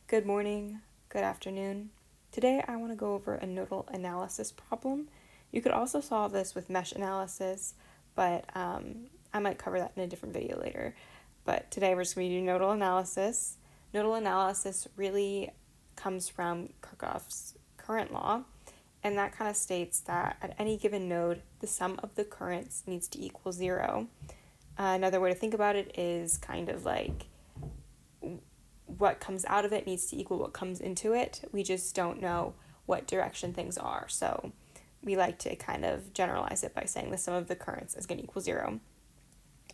Good morning, good afternoon. Today I want to go over a nodal analysis problem. You could also solve this with mesh analysis, but I might cover that in a different video later. But today we're just going to do nodal analysis. Nodal analysis really comes from Kirchhoff's current law, and that kind of states that at any given node, the sum of the currents needs to equal 0. Another way to think about it is kind of like what comes out of it needs to equal what comes into it. We just don't know what direction things are. So we like to kind of generalize it by saying the sum of the currents is going to equal 0.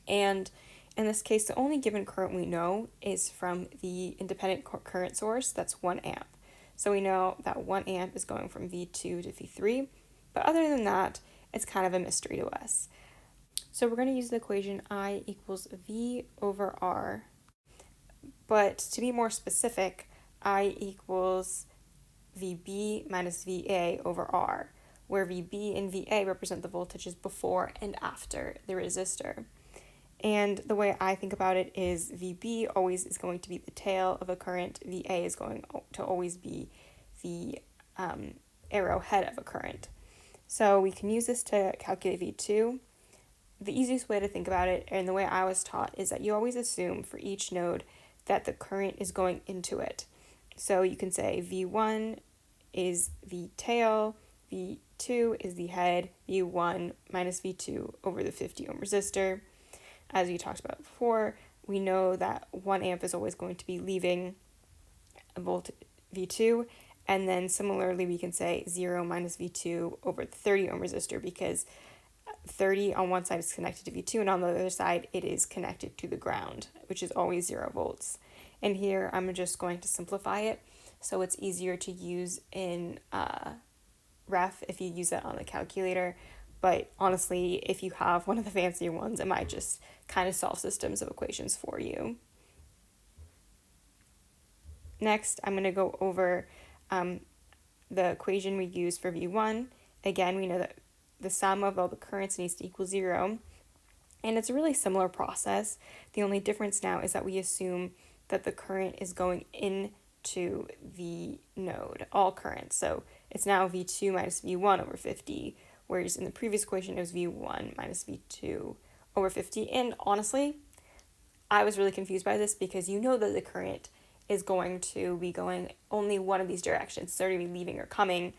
And in this case, the only given current we know is from the independent current source, that's 1 amp. So we know that 1 amp is going from V2 to V3, but other than that, it's kind of a mystery to us. So we're going to use the equation I equals V over R. But to be more specific, I equals VB minus VA over R, where VB and VA represent the voltages before and after the resistor. And the way I think about it is VB always is going to be the tail of a current, VA is going to always be the arrowhead of a current. So we can use this to calculate V2. The easiest way to think about it, and the way I was taught, is that you always assume for each node that the current is going into it. So you can say V1 is the tail, V2 is the head, V1 minus V2 over the 50 ohm resistor. As we talked about before, we know that 1 amp is always going to be leaving a volt V2, and then similarly we can say 0 minus V2 over the 30 ohm resistor because 30 on one side is connected to V2 and on the other side it is connected to the ground, which is always 0 volts. And here I'm just going to simplify it so it's easier to use in ref if you use that on the calculator. But honestly, if you have one of the fancier ones, it might just kind of solve systems of equations for you. Next, I'm going to go over the equation we use for V1. Again, we know that the sum of all the currents needs to equal 0. And it's a really similar process. The only difference now is that we assume that the current is going into the node, all currents. So it's now V2 minus V1 over 50, whereas in the previous equation it was V1 minus V2 over 50. And honestly, I was really confused by this because you know that the current is going to be going only one of these directions. So they're going to be leaving or coming,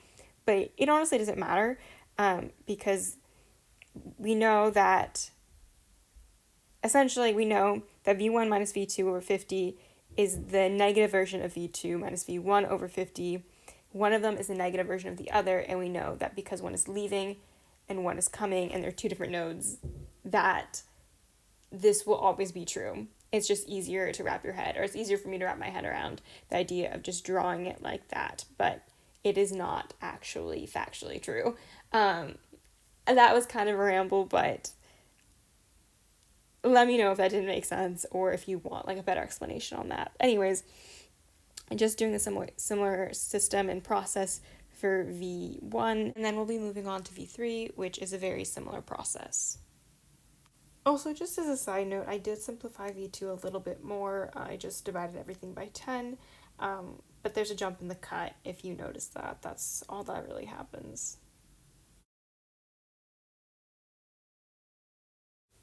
but it honestly doesn't matter. Because we know that essentially we know that V1 minus V2 over 50 is the negative version of V2 minus V1 over 50. One of them is the negative version of the other, and we know that because one is leaving and one is coming and they're two different nodes, that this will always be true. It's just easier to wrap your head, or it's easier for me to wrap my head around the idea of just drawing it like that, but it is not actually factually true. That was kind of a ramble, but let me know if that didn't make sense or if you want like a better explanation on that. Anyways, just doing a similar system and process for V1, and then we'll be moving on to V3, which is a very similar process. Also, just as a side note, I did simplify V2 a little bit more. I just divided everything by 10, but there's a jump in the cut if you notice that. That's all that really happens.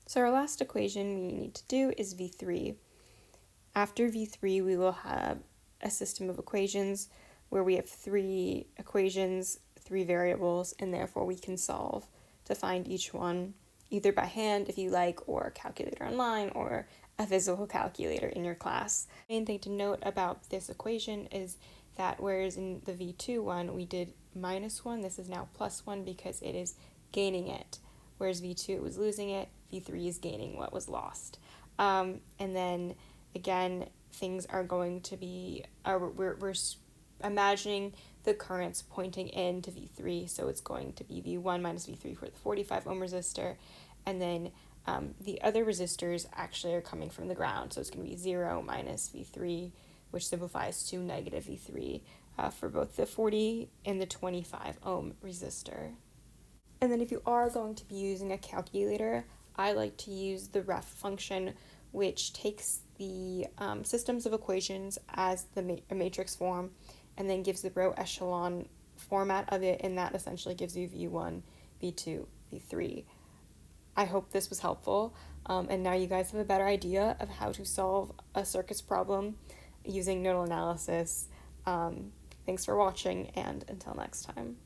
So our last equation we need to do is V3. After V3, we will have a system of equations where we have 3 equations, 3 variables, and therefore we can solve to find each one, either by hand if you like, or a calculator online, or a physical calculator in your class. The main thing to note about this equation is that whereas in the V2 one we did -1, this is now +1 because it is gaining it. Whereas V2 was losing it, V3 is gaining what was lost. And then again, things are going to be, we're imagining the currents pointing into V3, so it's going to be V1 minus V3 for the 45 ohm resistor, and then the other resistors actually are coming from the ground, so it's going to be 0 minus V3, which simplifies to negative V3 for both the 40 and the 25 ohm resistor. And then if you are going to be using a calculator, I like to use the ref function, which takes the systems of equations as a matrix form, and then gives the row echelon format of it, and that essentially gives you V1, V2, V3. I hope this was helpful, and now you guys have a better idea of how to solve a circuits problem using nodal analysis. Thanks for watching, and until next time.